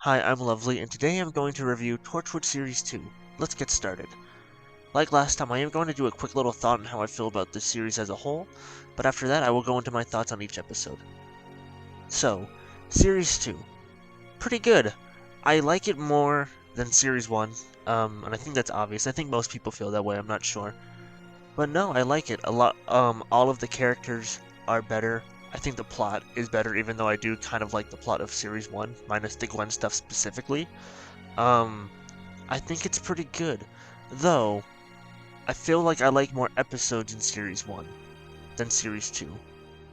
Hi, I'm Lovely, and today I'm going to review Torchwood Series 2. Let's get started. Like last time, I am going to do a quick little thought on how I feel about this series as a whole, but after that I will go into my thoughts on each episode. So, Series 2. Pretty good. I like it more than Series 1, and I think that's obvious. I think most people feel that way, I'm not sure. But no, I like it a lot. All of the characters are better. I think the plot is better, even though I do kind of like the plot of Series 1, minus the Gwen stuff specifically. Um, I think it's pretty good. Though, I feel like I like more episodes in Series 1 than Series 2.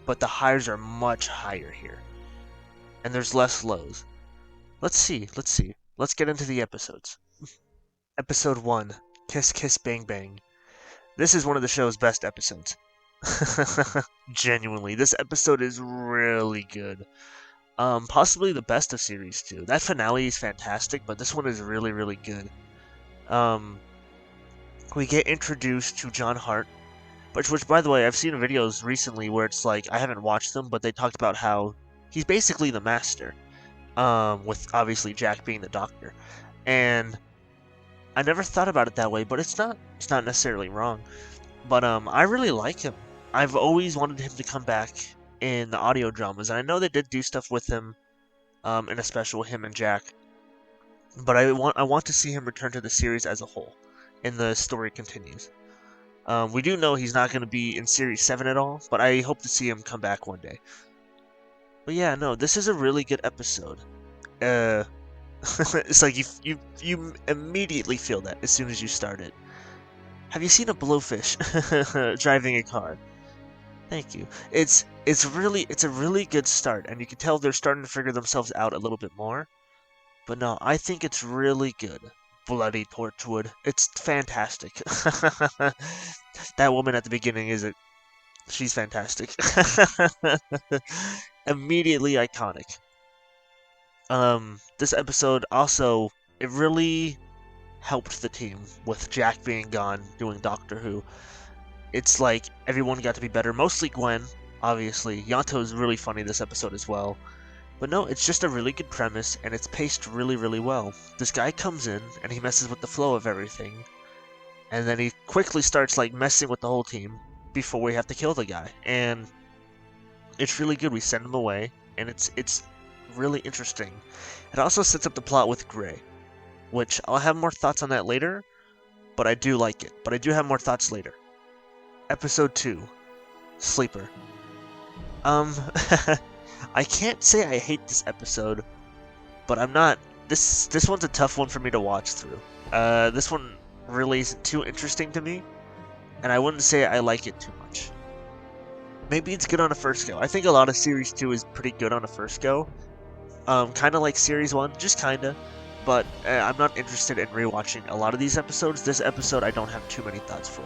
But the highs are much higher here. And there's less lows. Let's see. Let's get into the episodes. Episode 1, Kiss Kiss Bang Bang. This is one of the show's best episodes. Genuinely, this episode is really good. Possibly the best of Series 2. That finale is fantastic, but this one is really, really good. Um, we get introduced to John Hart, which by the way, I've seen videos recently where it's like, I haven't watched them, but they talked about how he's basically the master, with obviously Jack being the doctor. And I never thought about it that way, but it's not necessarily wrong. But I really like him. I've always wanted him to come back in the audio dramas, and I know they did do stuff with him, in a special, him and Jack. But I want to see him return to the series as a whole, and the story continues. We do know he's not going to be in Series 7 at all, but I hope to see him come back one day. But yeah, no, this is a really good episode. Uh, it's like you immediately feel that as soon as you start it. Have you seen a blowfish driving a car? Thank you. It's a really good start, and you can tell they're starting to figure themselves out a little bit more. But no, I think it's really good. Bloody Torchwood. It's fantastic. That woman at the beginning she's fantastic. Immediately iconic. This episode also, it really helped the team with Jack being gone, doing Doctor Who. It's like everyone got to be better, mostly Gwen, obviously. Yanto's really funny this episode as well. But no, it's just a really good premise, and it's paced really, really well. This guy comes in, and he messes with the flow of everything, and then he quickly starts, like, messing with the whole team before we have to kill the guy. And it's really good. We send him away, and it's really interesting. It also sets up the plot with Gray, which I'll have more thoughts on that later, but I do like it. But I do have more thoughts later. Episode 2, Sleeper. Um, I can't say I hate this episode, but I'm not. This one's a tough one for me to watch through. This one really isn't too interesting to me, and I wouldn't say I like it too much. Maybe it's good on a first go. I think a lot of Series 2 is pretty good on a first go. Kind of like Series 1, just kinda. But I'm not interested in rewatching a lot of these episodes. This episode I don't have too many thoughts for.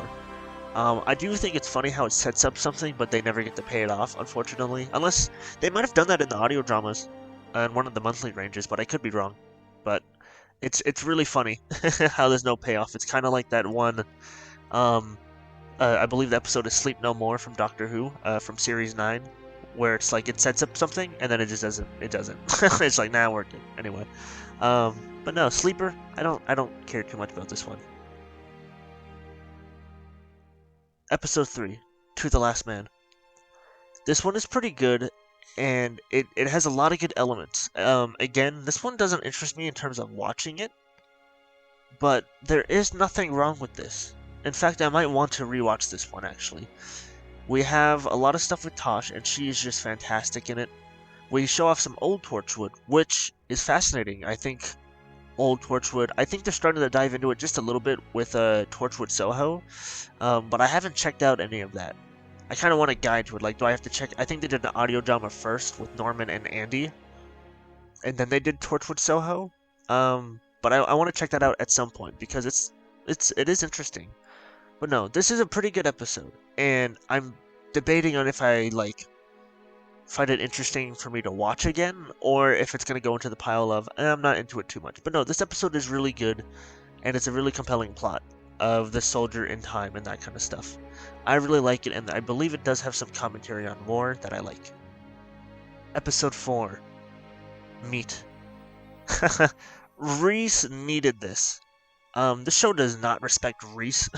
I do think it's funny how it sets up something, but they never get to pay it off, unfortunately. Unless, they might have done that in the audio dramas, and one of the monthly ranges, but I could be wrong. But it's really funny how there's no payoff. It's kind of like that one, um, I believe the episode is Sleep No More from Doctor Who, from Series 9, where it's like it sets up something, and then it just doesn't, it doesn't. It's like, nah, we're good. Anyway. But no, Sleeper, I don't care too much about this one. Episode 3, To the Last Man. This one is pretty good, and it has a lot of good elements. Again, this one doesn't interest me in terms of watching it, but there is nothing wrong with this. In fact, I might want to rewatch this one, actually. We have a lot of stuff with Tosh, and she is just fantastic in it. We show off some old Torchwood, which is fascinating. I think I think they're starting to dive into it just a little bit with Torchwood Soho, but I haven't checked out any of that. I kind of want a guide to it. Like, do I have to check? I think they did the audio drama first with Norman and Andy, and then they did Torchwood Soho. But I want to check that out at some point because it is interesting. But no, this is a pretty good episode, and I'm debating on if I find it interesting for me to watch again, or if it's going to go into the pile of, I'm not into it too much. But no, this episode is really good, and it's a really compelling plot of the soldier in time and that kind of stuff. I really like it, and I believe it does have some commentary on war that I like. Episode 4, Meet. Reese needed this. The show does not respect Reese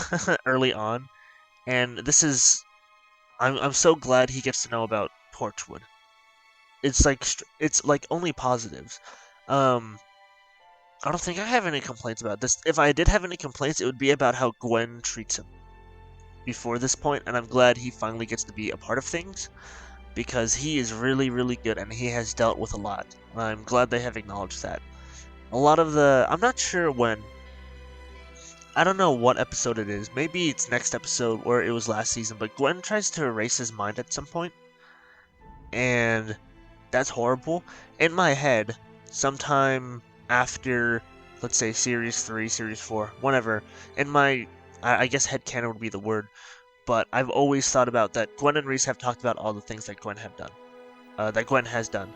early on, and this is I'm so glad he gets to know about Torchwood. It's like only positives. Um, I don't think I have any complaints about this. If I did have any complaints, it would be about how Gwen treats him before this point, and I'm glad he finally gets to be a part of things because he is really, really good and he has dealt with a lot. I'm glad they have acknowledged that. A lot of I'm not sure when. I don't know what episode it is. Maybe it's next episode or it was last season, but Gwen tries to erase his mind at some point, and that's horrible. In my head, sometime after, let's say, Series 3, Series 4, whatever, in my, I guess headcanon would be the word, but I've always thought about that Gwen and Reese have talked about all the things that Gwen has done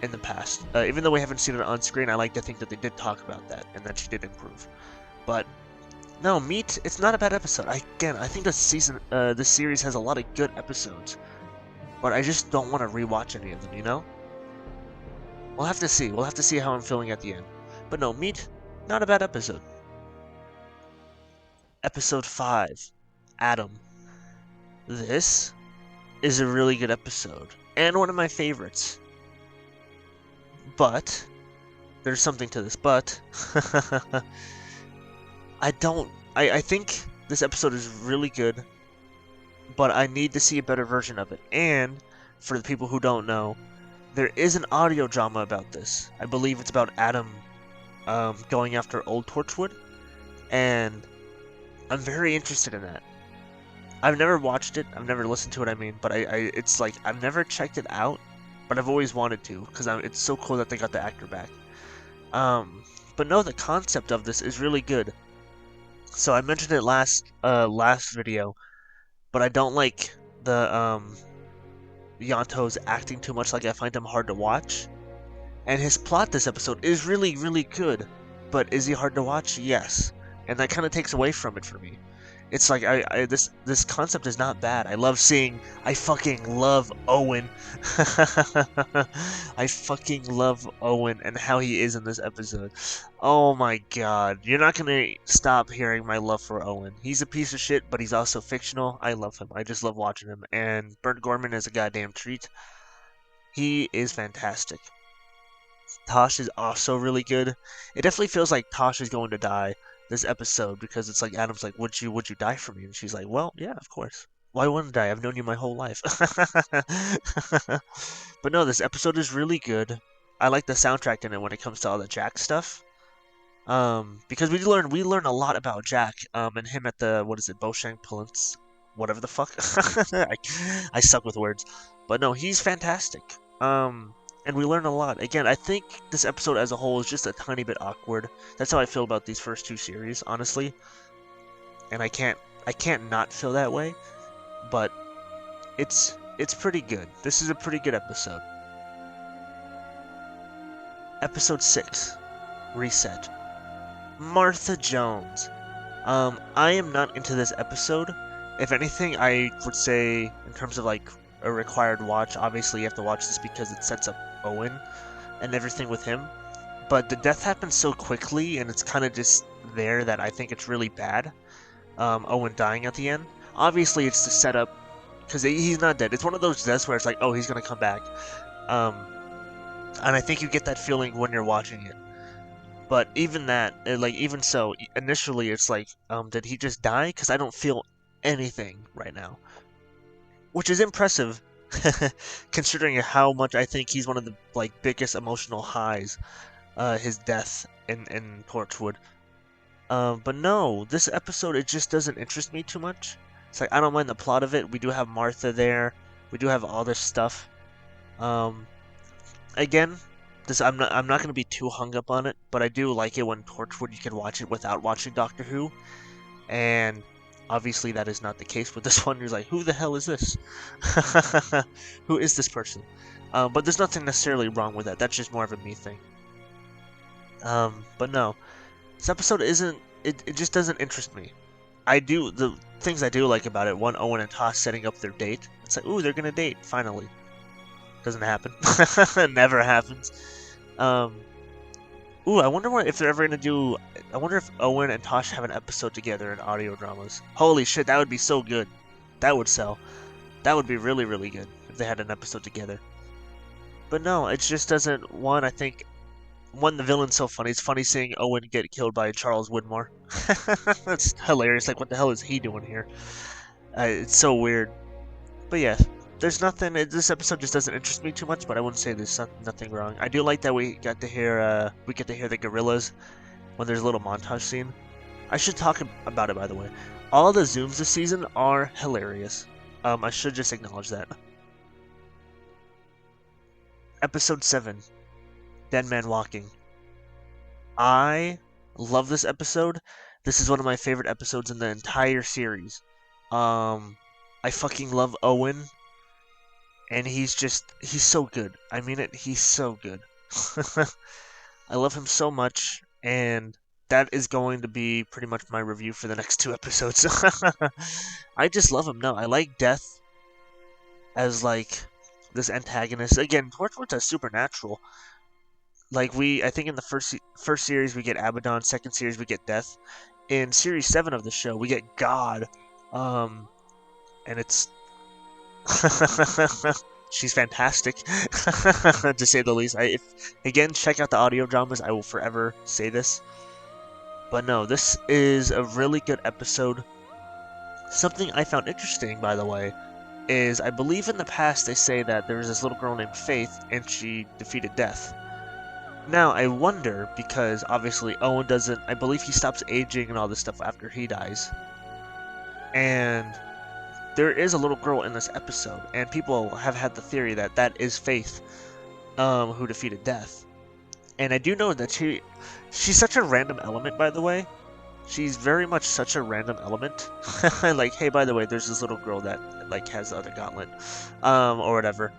in the past. Even though we haven't seen it on screen, I like to think that they did talk about that, and that she did improve. But no, Meat, it's not a bad episode. I think this series has a lot of good episodes, but I just don't want to rewatch any of them, you know? We'll have to see. We'll have to see how I'm feeling at the end. But no, Meat, not a bad episode. Episode 5, Adam. This is a really good episode, and one of my favorites. But, there's something to this but. I think this episode is really good, but I need to see a better version of it. And, for the people who don't know, there is an audio drama about this. I believe it's about Adam going after old Torchwood, and I'm very interested in that. I've never watched it, I've never listened to it, I mean, but it's like, I've never checked it out, but I've always wanted to, because it's so cool that they got the actor back. But no, the concept of this is really good. So I mentioned it last video, but I don't like the Yanto's acting too much. Like, I find him hard to watch, and his plot this episode is really, really good. But is he hard to watch? Yes, and that kind of takes away from it for me. It's like this concept is not bad. I fucking love Owen. I fucking love Owen and how he is in this episode. Oh my god. You're not gonna stop hearing my love for Owen. He's a piece of shit, but he's also fictional. I love him. I just love watching him. And Bert Gorman is a goddamn treat. He is fantastic. Tosh is also really good. It definitely feels like Tosh is going to die this episode, because it's like Adam's like, would you die for me? And she's like, well, yeah, of course. Why wouldn't I? I've known you my whole life. But no, this episode is really good. I like the soundtrack in it when it comes to all the Jack stuff. Because we learn a lot about Jack, and him at the, what is it, Beauchamp Pulance, whatever the fuck. I suck with words. But no, he's fantastic. And we learn a lot. Again, I think this episode as a whole is just a tiny bit awkward. That's how I feel about these first two series, honestly. And I can't not feel that way. But it's pretty good. This is a pretty good episode. Episode 6, Reset. Martha Jones. I am not into this episode. If anything, I would say, in terms of like a required watch, obviously you have to watch this because it sets up Owen and everything with him. But the death happens so quickly, and it's kind of just there, that I think it's really bad. Owen dying at the end. Obviously, it's to set up, because he's not dead. It's one of those deaths where it's like, oh, he's gonna come back. And I think you get that feeling when you're watching it. But even that, even so, initially it's like, did he just die? Because I don't feel anything right now. Which is impressive, considering how much I think he's one of the biggest emotional highs, his death in Torchwood. But no, this episode, it just doesn't interest me too much. It's like, I don't mind the plot of it. We do have Martha there. We do have all this stuff. Again, I'm not going to be too hung up on it, but I do like it when Torchwood you can watch it without watching Doctor Who, and obviously that is not the case with this one. You're like, who the hell is this? Who is this person? But there's nothing necessarily wrong with that. That's just more of a me thing. But no, this episode isn't. It just doesn't interest me. The things I do like about it. One, Owen and Tosh setting up their date. It's like, ooh, they're gonna date finally. Doesn't happen. Never happens. Ooh, I wonder if they're ever gonna do. I wonder if Owen and Tosh have an episode together in audio dramas. Holy shit, that would be so good. That would sell. That would be really, really good if they had an episode together. But no, it just doesn't. One, I think the villain's so funny. It's funny seeing Owen get killed by Charles Widmore. That's hilarious. Like, what the hell is he doing here? It's so weird. But yeah, there's nothing. This episode just doesn't interest me too much. But I wouldn't say there's nothing wrong. I do like that we get to hear the gorillas when there's a little montage scene. I should talk about it, by the way. All the zooms this season are hilarious. I should just acknowledge that. Episode 7, Dead Man Walking. I love this episode. This is one of my favorite episodes in the entire series. I fucking love Owen, and he's so good. I mean it, he's so good. I love him so much, and that is going to be pretty much my review for the next 2 episodes. I just love him. No, I like Death as like this antagonist. Again, Torchwood's a supernatural. Like I think in the first series we get Abaddon, second series we get Death. In series 7 of the show we get God, and it's she's fantastic to say the least. Again, check out the audio dramas. I will forever say this. But no, this is a really good episode. Something I found interesting, by the way, is I believe in the past they say that there was this little girl named Faith and she defeated Death. Now, I wonder, because obviously Owen doesn't, I believe he stops aging and all this stuff after he dies. And there is a little girl in this episode, and people have had the theory that that is Faith, who defeated Death. And I do know that she's such a random element, by the way. She's very much such a random element. Like, hey, by the way, there's this little girl that, like, has the other gauntlet, or whatever.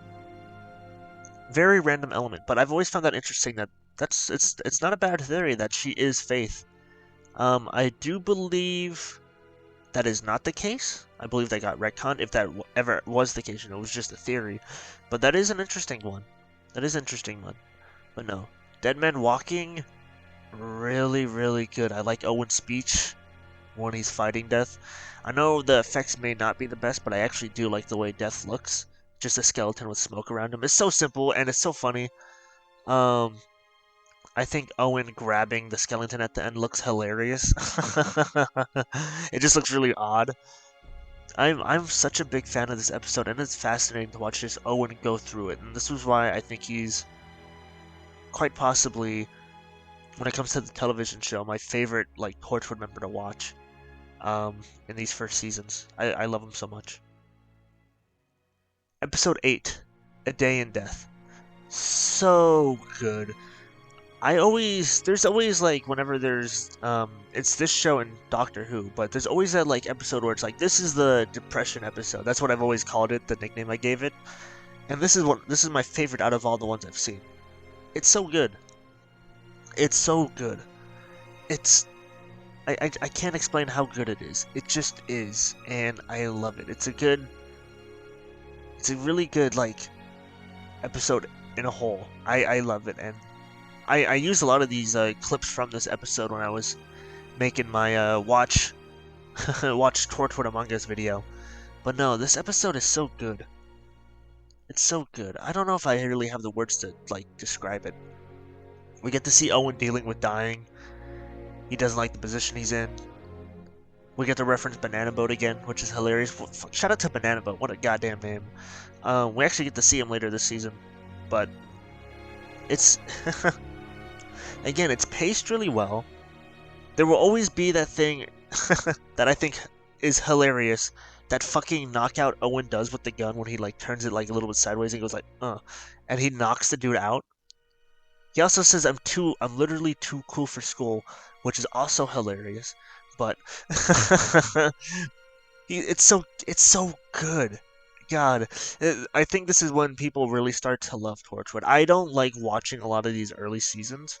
Very random element, but I've always found that interesting that it's not a bad theory that she is Faith. I do believe that is not the case. I believe they got retconned if that ever was the case, and it was just a theory. But that is an interesting one. That is an interesting one. But no, Dead Man Walking, really, really good. I like Owen's speech when he's fighting Death. I know the effects may not be the best, but I actually do like the way Death looks. Just a skeleton with smoke around him. It's so simple and it's so funny. I think Owen grabbing the skeleton at the end looks hilarious. It just looks really odd. I'm such a big fan of this episode, and it's fascinating to watch this Owen go through it. And this was why I think he's quite possibly, when it comes to the television show, my favorite like Torchwood member to watch. In these first seasons, I love him so much. Episode 8, A Day in Death. So good. There's always like whenever there's it's this show and Doctor Who, but there's always that like episode where it's like this is the depression episode. That's what I've always called it, the nickname I gave it. And this is my favorite out of all the ones I've seen. It's so good. It's so good. I can't explain how good it is. It just is, and I love it. It's a really good like episode in a whole. I love it, and I used a lot of these clips from this episode when I was making my watch Torchwood Among Us video. But no, this episode is so good. It's so good. I don't know if I really have the words to like describe it. We get to see Owen dealing with dying. He doesn't like the position he's in. We get to reference Banana Boat again, which is hilarious. Shout out to Banana Boat, what a goddamn name. We actually get to see him later this season, but it's again, it's paced really well. There will always be that thing that I think is hilarious. That fucking knockout Owen does with the gun when he like turns it like a little bit sideways and goes like, and he knocks the dude out. He also says, I'm literally too cool for school, which is also hilarious. But it's so good. God, I think this is when people really start to love Torchwood. I don't like watching a lot of these early seasons,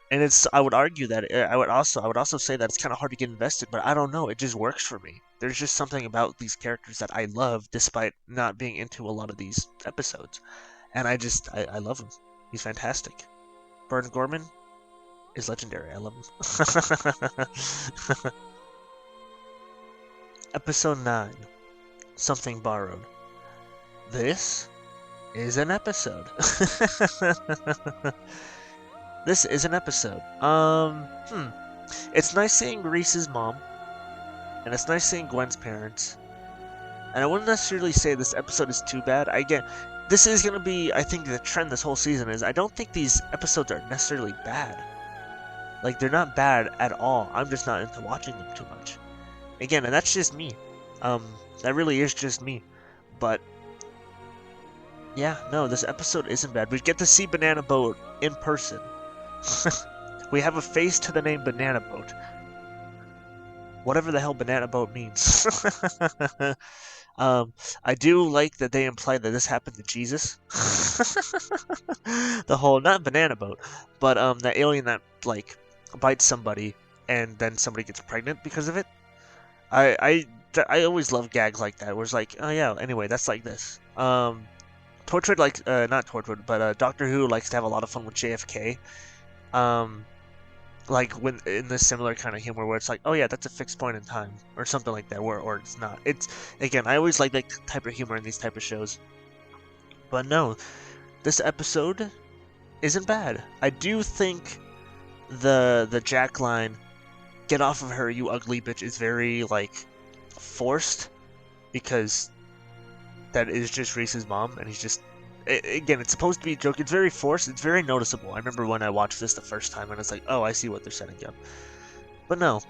and I would argue that I would also say that it's kind of hard to get invested, but I don't know, it just works for me. There's just something about these characters that I love, despite not being into a lot of these episodes, and I love him. He's fantastic. Burn Gorman, is legendary. I love him. Episode 9, Something Borrowed. This is an episode. This is an episode. It's nice seeing Reese's mom, and it's nice seeing Gwen's parents. And I wouldn't necessarily say this episode is too bad. Again, this is going to be, I think, the trend this whole season is I don't think these episodes are necessarily bad. Like, they're not bad at all. I'm just not into watching them too much. Again, and that's just me. That really is just me. But, yeah, no, this episode isn't bad. We get to see Banana Boat in person. We have a face to the name Banana Boat. Whatever the hell Banana Boat means. I do like that they imply that this happened to Jesus. The whole, not Banana Boat, but that alien that, like, bites somebody and then somebody gets pregnant because of it. I always love gags like that, where it's like, oh yeah, anyway, that's like this. Torchwood, like, not Torchwood, but Doctor Who likes to have a lot of fun with JFK. Like when in this similar kind of humor where it's like, oh yeah, that's a fixed point in time or something like that, or it's not. It's, again, I always like that type of humor in these type of shows. But no, this episode isn't bad. I do think the Jack line, "Get off of her, you ugly bitch," is very, like, forced, because that is just Reese's mom, and he's just, again, it's supposed to be a joke. It's very forced. It's very noticeable. I remember when I watched this the first time, and it's like, oh, I see what they're setting up. But no.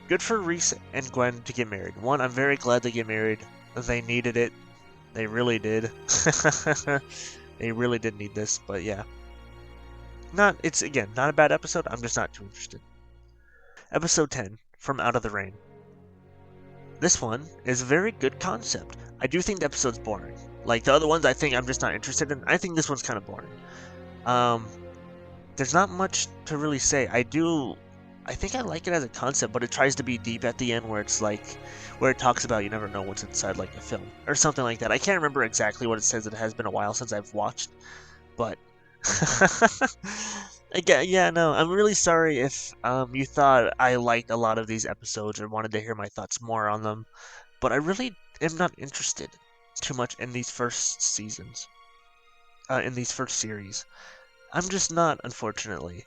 Good for Reese and Gwen to get married. One, I'm very glad they get married. They needed it. They really did. They really did need this, but yeah. It's, again, not a bad episode. I'm just not too interested. Episode 10, From Out of the Rain. This one is a very good concept. I do think the episode's boring. Like the other ones, I think I'm just not interested in. I think this one's kind of boring. There's not much to really say. I think I like it as a concept, but it tries to be deep at the end, where it's like, where it talks about you never know what's inside, like a film or something like that. I can't remember exactly what it says. It has been a while since I've watched, but again, yeah, no, I'm really sorry if you thought I liked a lot of these episodes or wanted to hear my thoughts more on them, but I really am not interested too much in these first seasons, in these first series. I'm just not, unfortunately,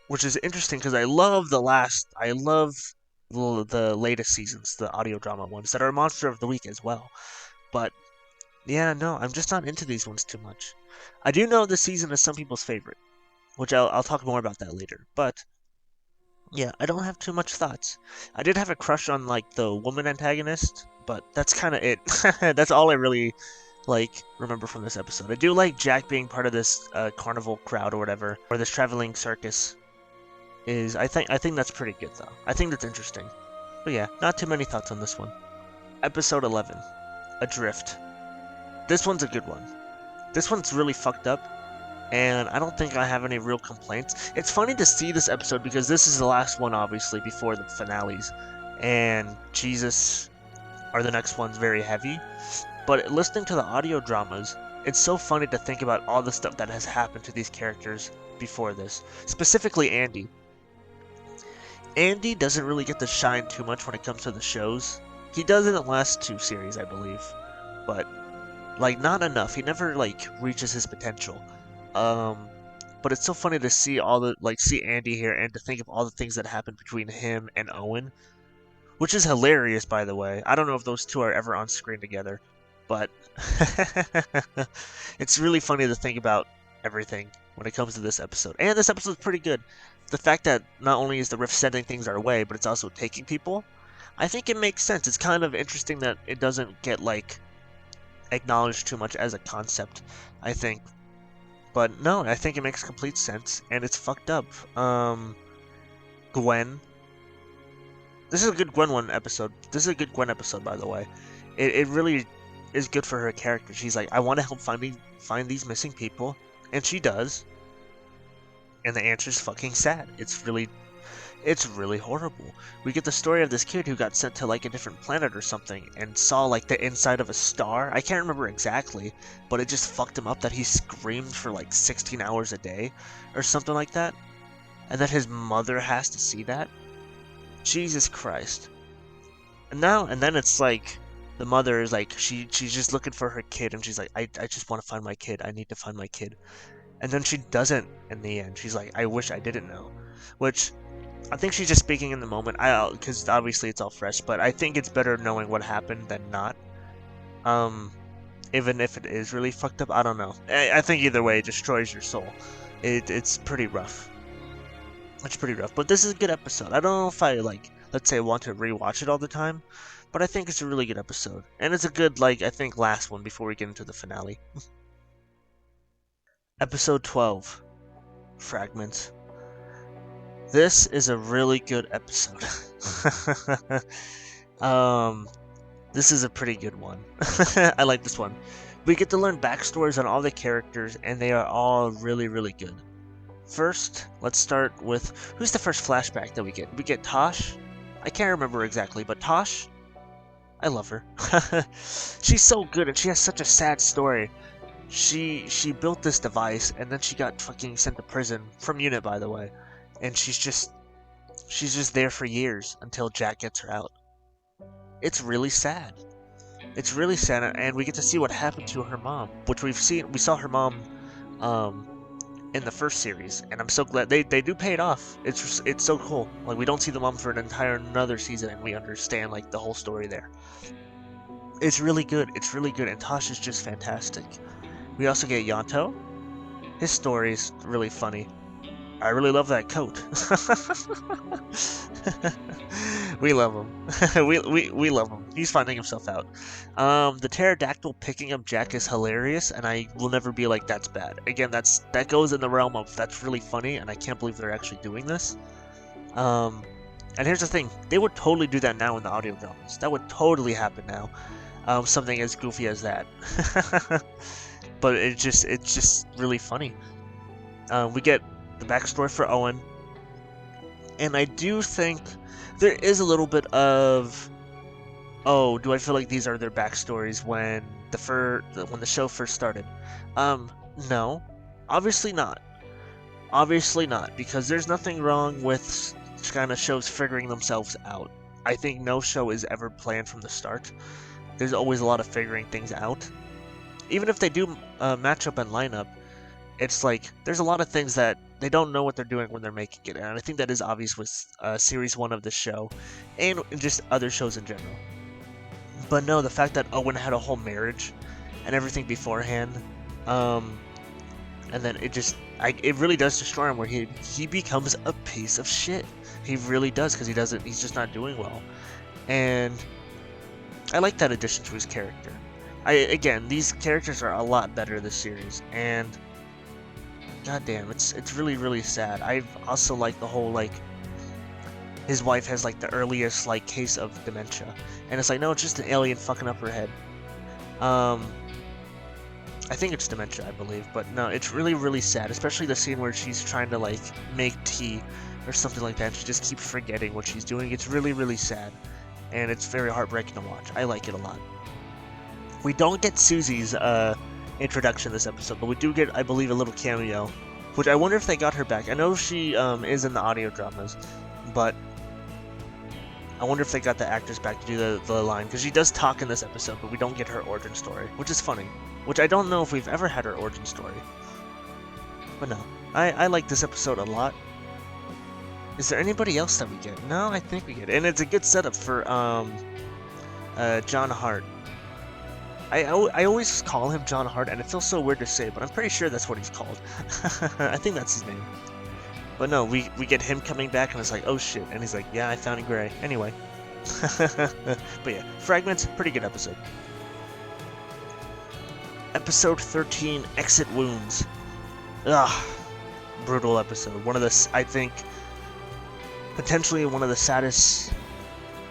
which is interesting because I love the latest seasons, the audio drama ones that are Monster of the Week as well. But yeah, no, I'm just not into these ones too much. I do know this season is some people's favorite, which I'll talk more about that later. But yeah, I don't have too much thoughts. I did have a crush on, like, the woman antagonist, but that's kind of it. That's all I really, like, remember from this episode. I do like Jack being part of this carnival crowd or whatever, or this traveling circus. I think that's pretty good though. I think that's interesting. But yeah, not too many thoughts on this one. Episode 11, Adrift. This one's a good one. This one's really fucked up, and I don't think I have any real complaints. It's funny to see this episode because this is the last one, obviously, before the finales, and Jesus are the next ones, very heavy. But listening to the audio dramas, it's so funny to think about all the stuff that has happened to these characters before this. Specifically Andy. Andy doesn't really get to shine too much when it comes to the shows. He does in the last 2 series, I believe, but, like, not enough. He never, like, reaches his potential. But it's so funny to see see Andy here, and to think of all the things that happened between him and Owen, which is hilarious, by the way. I don't know if those two are ever on screen together, but it's really funny to think about everything when it comes to this episode. And this episode's pretty good. The fact that not only is the rift sending things our way, but it's also taking people, I think it makes sense. It's kind of interesting that it doesn't get, like, acknowledged too much as a concept, I think. But no, I think it makes complete sense, and it's fucked up. Gwen. This is a good Gwen episode. This is a good Gwen episode, by the way. It really is good for her character. She's like, I want to help find these missing people, and she does. And the answer's fucking sad. It's really horrible. We get the story of this kid who got sent to, like, a different planet or something and saw, like, the inside of a star. I can't remember exactly, but it just fucked him up that he screamed for, like, 16 hours a day or something like that. and then his mother has to see that. Jesus Christ. And then it's like the mother is like she's just looking for her kid, and she's like, I just want to find my kid. I need to find my kid. And then she doesn't in the end. She's like, I wish I didn't know. Which I think she's just speaking in the moment. Because obviously it's all fresh, but I think it's better knowing what happened than not. Even if it is really fucked up, I don't know. I think either way, it destroys your soul. It's pretty rough. It's pretty rough, but this is a good episode. I don't know if I, like, let's say, want to rewatch it all the time, but I think it's a really good episode. And it's a good, like, I think, last one before we get into the finale. Episode 12, Fragments. This is a really good episode. This is a pretty good one. I like this one. We get to learn backstories on all the characters, and they are all really, really good. First, let's start with, who's the first flashback that we get? We get Tosh? I can't remember exactly, but Tosh? I love her. She's so good, and she has such a sad story. She built this device, and then she got fucking sent to prison, from UNIT by the way. And she's just there for years, until Jack gets her out. It's really sad. It's really sad, and we get to see what happened to her mom, which we saw her mom, in the first series, and I'm so glad they do pay it off. It's so cool. Like, we don't see the mom for another season, and we understand, like, the whole story there. It's really good. It's really good, and Tosh is just fantastic. We also get Yanto. His story is really funny. I really love that coat. We love him. we love him. He's finding himself out. The pterodactyl picking up Jack is hilarious, and I will never be like, that's bad. Again, that goes in the realm of that's really funny, and I can't believe they're actually doing this. And here's the thing, they would totally do that now in the audio dramas. That would totally happen now. Something as goofy as that. But it's just really funny. We get the backstory for Owen, and I do think there is a little bit of, oh, do I feel like these are their backstories when the show first started? No, obviously not. Obviously not, because there's nothing wrong with kind of shows figuring themselves out. I think no show is ever planned from the start. There's always a lot of figuring things out. Even if they do match up and line up, it's like there's a lot of things that they don't know what they're doing when they're making it, and I think that is obvious with Series 1 of this show, and just other shows in general. But no, the fact that Owen had a whole marriage and everything beforehand, and then it really does destroy him, where he becomes a piece of shit. He really does, because he's just not doing well. And I like that addition to his character. Again, these characters are a lot better this series, and goddamn, it's really, really sad. I also like the whole, like, his wife has, like, the earliest, like, case of dementia, and it's like, no, it's just an alien fucking up her head. I think it's dementia, I believe, but no, it's really, really sad, especially the scene where she's trying to, like, make tea or something like that, and she just keeps forgetting what she's doing. It's really, really sad, and it's very heartbreaking to watch. I like it a lot. We don't get Susie's introduction this episode, but we do get, I believe, a little cameo, which I wonder if they got her back. I know she is in the audio dramas, but I wonder if they got the actors back to do the line, because she does talk in this episode, but we don't get her origin story, which is funny. Which I don't know if we've ever had her origin story. But no, I like this episode a lot. Is there anybody else that we get? No, I think we get it. And it's a good setup for John Hart. I always call him John Hart, and it feels so weird to say, but I'm pretty sure that's what he's called. I think that's his name. But no, we get him coming back, and it's like, oh shit. And he's like, yeah, I found Gray. Anyway. But yeah, Fragments, pretty good episode. Episode 13, Exit Wounds. Ugh. Brutal episode. One of the, I think, potentially one of the saddest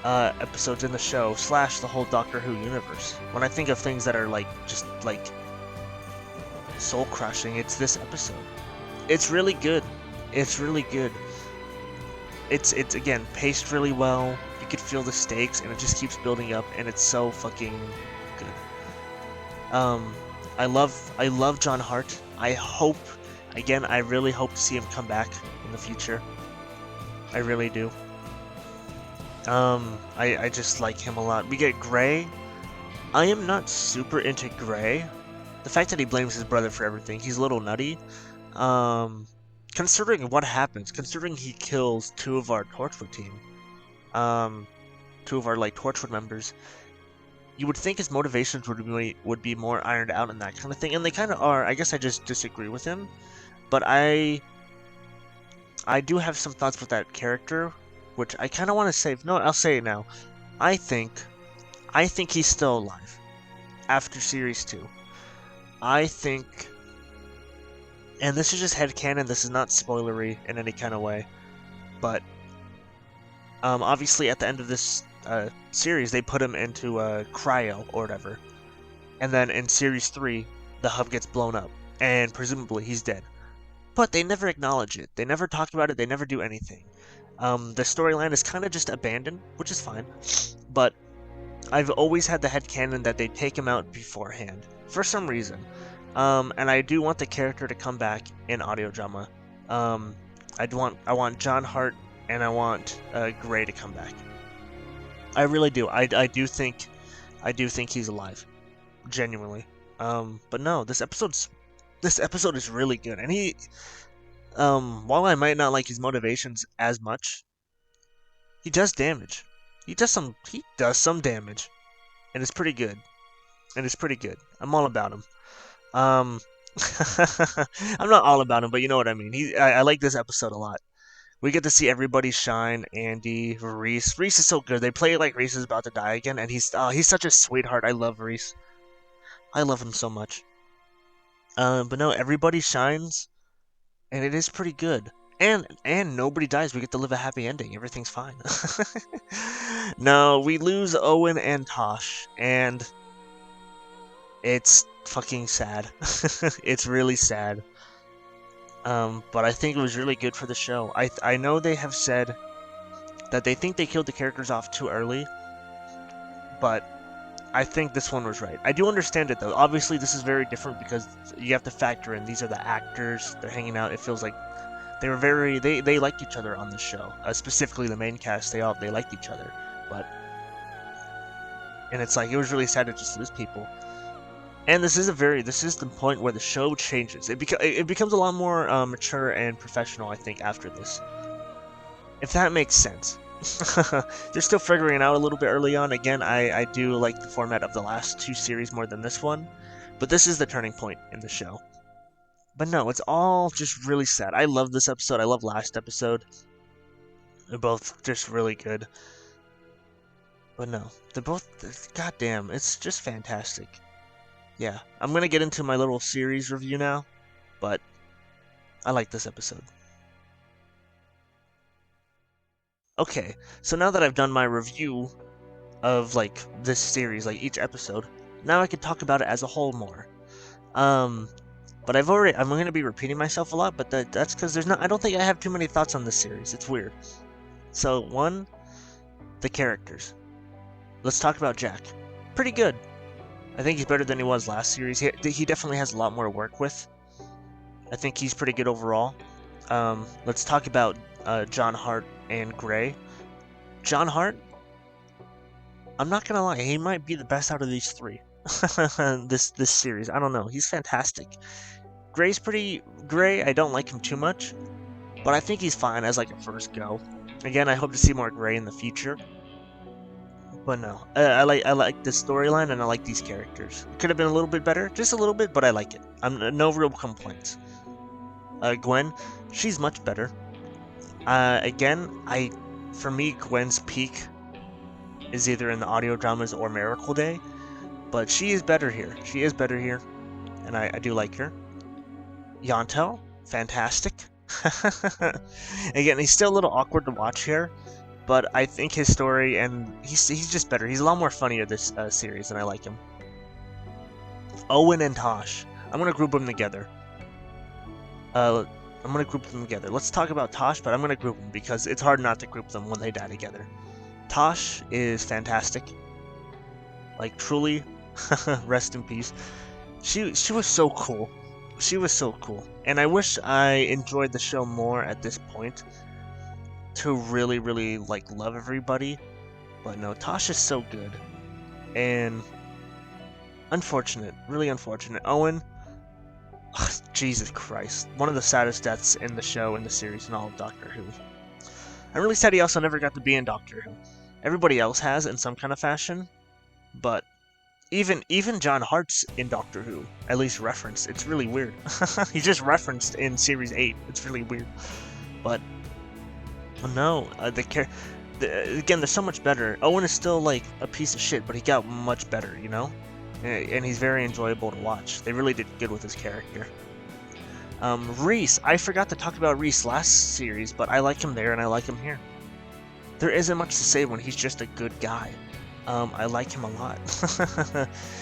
episodes in the show, / the whole Doctor Who universe. When I think of things that are like, just like soul crushing, it's this episode. It's really good. It's really good. It's again paced really well. You could feel the stakes, and it just keeps building up, and it's so fucking good. I love John Hart. I really hope to see him come back in the future. I really do. I just like him a lot. We get Gray. I am not super into Gray. The fact that he blames his brother for everything, he's a little nutty. Considering what happens, considering he kills two of our Torchwood team, two of our like Torchwood members, you would think his motivations would be more ironed out and that kind of thing, and they kind of are. I guess I just disagree with him, but I do have some thoughts with that character, which I kind of want to save. No, I'll say it now. I think he's still alive after Series 2. I think, and this is just headcanon, this is not spoilery in any kind of way, but obviously at the end of this series, they put him into cryo or whatever, and then in Series 3, the hub gets blown up, and presumably he's dead. But they never acknowledge it. They never talk about it. They never do anything. The storyline is kind of just abandoned, which is fine, but I've always had the headcanon that they take him out beforehand, for some reason. And I do want the character to come back in audio drama. I want John Hart and I want Gray to come back. I really do. I do think he's alive, genuinely. But no, this episode is really good, and he, while I might not like his motivations as much, he does damage. He does some damage, and it's pretty good. I'm all about him. I'm not all about him, but you know what I mean. I like this episode a lot. We get to see everybody shine. Andy, Reese. Reese is so good. They play it like Reese is about to die again, and he's such a sweetheart. I love Reese. I love him so much. But no, everybody shines, and it is pretty good. And nobody dies. We get to live a happy ending. Everything's fine. No, we lose Owen and Tosh, and it's fucking sad. It's really sad. But I think it was really good for the show. I know they have said that they think they killed the characters off too early, but I think this one was right. I do understand it though. Obviously, this is very different because you have to factor in these are the actors. They're hanging out. It feels like they liked each other on the show. Specifically, the main cast. They liked each other, and it's like it was really sad to just lose people. And this is the point where the show changes. It becomes a lot more mature and professional, I think, after this. If that makes sense. They're still figuring it out a little bit early on. Again, I do like the format of the last two series more than this one, but this is the turning point in the show. But no, it's all just really sad. I love this episode. I love last episode. They're both just really good. But no, they're both, goddamn, it's just fantastic. Yeah, I'm going to get into my little series review now, but I like this episode. Okay, so now that I've done my review of, like, this series, like, each episode, now I can talk about it as a whole more. But I'm going to be repeating myself a lot, but that's because I don't think I have too many thoughts on this series. It's weird. So, one, the characters. Let's talk about Jack. Pretty good. I think he's better than he was last series. He definitely has a lot more to work with. I think he's pretty good overall. Let's talk about John Hart and Gray. John Hart, I'm not gonna lie, he might be the best out of these three. this series, I don't know. He's fantastic. Gray, I don't like him too much, but I think he's fine as like a first go. Again, I hope to see more Gray in the future. But no, I like the storyline and I like these characters. It could have been a little bit better, just a little bit, but I like it. No real complaints. Gwen, she's much better. Again, for me, Gwen's peak is either in the audio dramas or Miracle Day, but she is better here. And I do like her. Yantel, fantastic. Again, he's still a little awkward to watch here, but I think his story, and he's just better. He's a lot more funnier this series, and I like him. Owen and Tosh. I'm going to group them together. Let's talk about Tosh, but I'm going to group them because it's hard not to group them when they die together. Tosh is fantastic. Like, truly, rest in peace. She was so cool. she was so cool, and I wish I enjoyed the show more at this point to really, really like love everybody. But no, Tasha's so good, and unfortunate, really unfortunate. Owen, Jesus Christ, one of the saddest deaths in the show, in the series, in all of Doctor Who. I'm really sad he also never got to be in Doctor Who. Everybody else has in some kind of fashion, but even John Hart's in Doctor Who, at least referenced. It's really weird. He's just referenced in Series 8. It's really weird. But no, again, they're so much better. Owen is still like a piece of shit, but he got much better, you know? And he's very enjoyable to watch. They really did good with his character. Reese, I forgot to talk about Reese last series, but I like him there and I like him here. There isn't much to say when he's just a good guy. I like him a lot.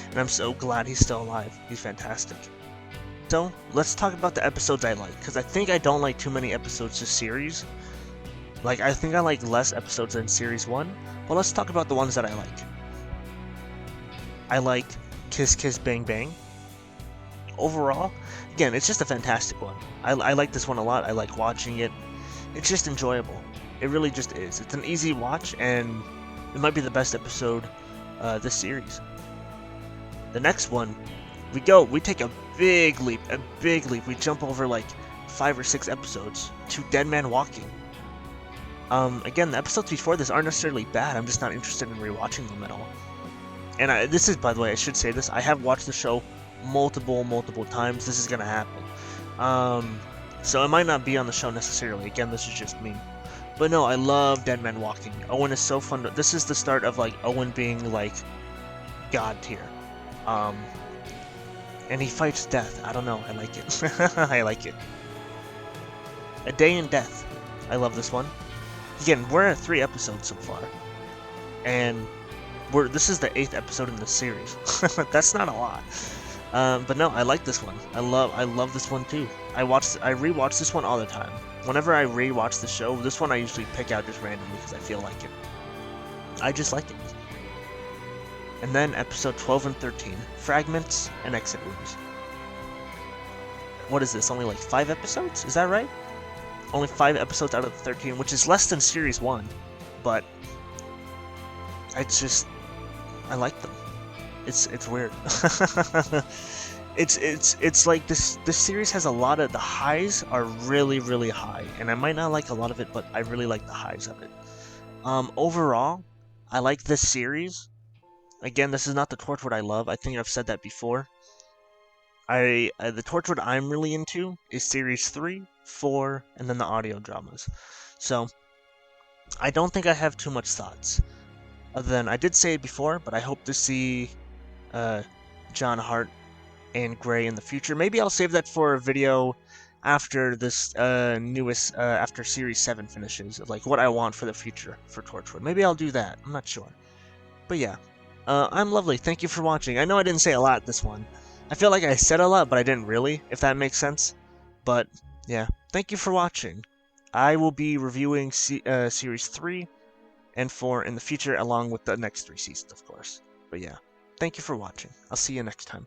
And I'm so glad he's still alive. He's fantastic. So, let's talk about the episodes I like, because I think I don't like too many episodes this series. Like, I think I like less episodes than Series 1, but let's talk about the ones that I like. I like Kiss Kiss Bang Bang. Overall, again, it's just a fantastic one. I like this one a lot. I like watching it. It's just enjoyable. It really just is. It's an easy watch, and it might be the best episode this series. The next one, we take a big leap. We jump over like 5 or 6 episodes to Dead Man Walking. Again, the episodes before this aren't necessarily bad. I'm just not interested in rewatching them at all. And this is, by the way, I should say this. I have watched the show multiple times. This is gonna happen. So it might not be on the show necessarily. Again, this is just me. But no, I love Dead Man Walking. Owen is so fun. This is the start of like Owen being like God tier. And he fights death. I don't know. I like it. I like it. A Day in Death. I love this one. Again, we're at 3 episodes so far, and this is the 8th episode in this series. That's not a lot. But no, I like this one. I love this one too. I rewatch this one all the time. Whenever I rewatch the show, this one I usually pick out just randomly because I feel like it. I just like it. And then episode 12 and 13, Fragments and Exit Wounds. What is this? Only like 5 episodes? Is that right? Only 5 episodes out of the 13, which is less than Series 1, but I like them. It's weird. it's like this series has a lot of, the highs are really high, and I might not like a lot of it, but I really like the highs of it. Overall, I like this series. Again, this is not the Torchwood I love. I think I've said that before. The Torchwood I'm really into is Series 3, 4, and then the audio dramas. So, I don't think I have too much thoughts. Other than, I did say it before, but I hope to see John Hart and Gray in the future. Maybe I'll save that for a video after this after Series 7 finishes, like what I want for the future for Torchwood. Maybe I'll do that. I'm not sure. But yeah, I'm Lovely. Thank you for watching. I know I didn't say a lot this one. I feel like I said a lot, but I didn't really, if that makes sense. But yeah, thank you for watching. I will be reviewing Series 3 and 4 in the future, along with the next 3 seasons, of course. But yeah, thank you for watching. I'll see you next time.